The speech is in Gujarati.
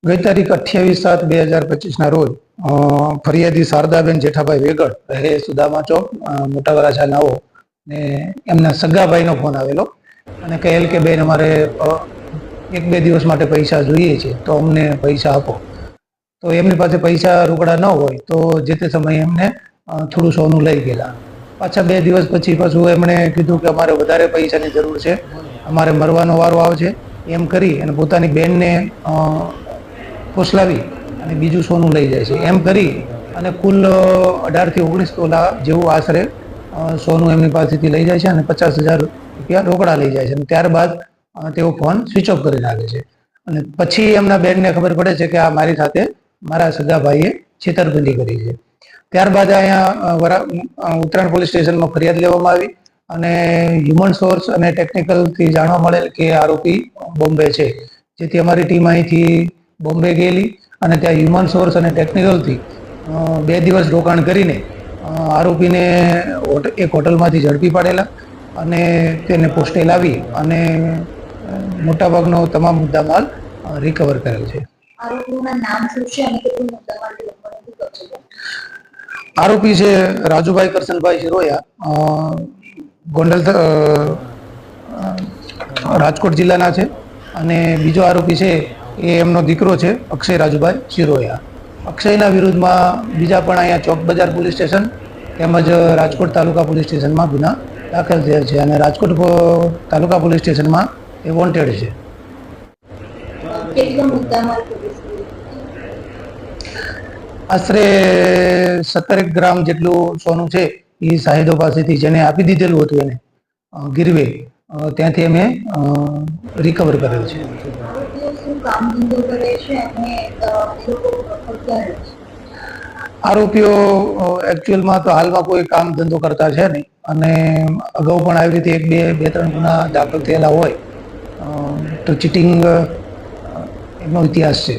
ગઈ તારીખ 28/7/2025 રોજ ફરિયાદી શારદાબેન જેઠાભાઈ વેગડ રહે સુદામા ચોક મોટા વરાછા નાઓ ને એમના સગાભાઈનો ફોન આવેલો અને કહેલ કે બેન અમારે 1-2 દિવસ માટે પૈસા જોઈએ છે તો અમને પૈસા આપો. તો એમની પાસે પૈસા રોકડા ન હોય તો જે તે સમયે એમને થોડું સોનું લઈ ગયેલા. પાછા 2 દિવસ પછી પાછું એમણે કીધું કે અમારે વધારે પૈસાની જરૂર છે, અમારે મરવાનો વારો આવશે એમ કરી અને પોતાની બેનને ફોસલાવી અને બીજું સોનું લઈ જાય છે. એમ કરી અને કુલ 18 થી 19 તોલા જેવું આશરે સોનું એમની પાસેથી લઈ જાય છે અને 50,000 રૂપિયા રોકડા લઈ જાય છે. અને ત્યારબાદ તેઓ ફોન સ્વિચ ઓફ કરી નાખે છે. અને પછી એમના બેનને ખબર પડે છે કે આ મારી સાથે મારા સગા ભાઈએ છેતરપિંડી કરી છે. ત્યારબાદ અહીંયા ઉત્તરાયણ પોલીસ સ્ટેશનમાં ફરિયાદ લેવામાં આવી અને હ્યુમન સોર્સ અને ટેકનિકલથી જાણવા મળેલ કે આરોપી બોમ્બે છે. જેથી અમારી ટીમ અહીંથી બોમ્બે ગયેલી અને ત્યાં હ્યુમન સોર્સ અને ટેકનિકલથી 2 દિવસ રોકાણ કરીને આરોપીને એક હોટલમાંથી ઝડપી પાડેલા અને તેને પોસ્ટે લાવી અને મોટાભાગનો તમામ મુદ્દામાલ રિકવર કરેલ છે. આરોપી છે રાજુભાઈ કરશનભાઈ શિરોયા, ગોંડલ રાજકોટ જિલ્લાના છે. અને બીજો આરોપી છે એ એમનો દીકરો છે અક્ષય રાજુભાઈ શિરોયા. અક્ષયના વિરુદ્ધમાં બીજા પણ અહીંયા ચોક બજાર પોલીસ સ્ટેશન તેમજ રાજકોટ તાલુકા પોલીસ સ્ટેશનમાં ગુના દાખલ થયેલ છે અને રાજકોટ તાલુકા પોલીસ સ્ટેશનમાં એ વોન્ટેડ છે. આશરે 17 ગ્રામ જેટલું સોનું છે એ સાહિદો પાસેથી જેને આપી દીધેલું હતું એને ગીરવે ત્યાંથી અમે રિકવર કરેલ છે. આરોપીઓ એકચ્યુઅલમાં તો હાલમાં કોઈ કામ ધંધો કરતા છે નહીં અને અગાઉ પણ આવી રીતે 2-3 ગુના દાખલ થયેલા હોય તો ચીટિંગ એનો ઇતિહાસ છે.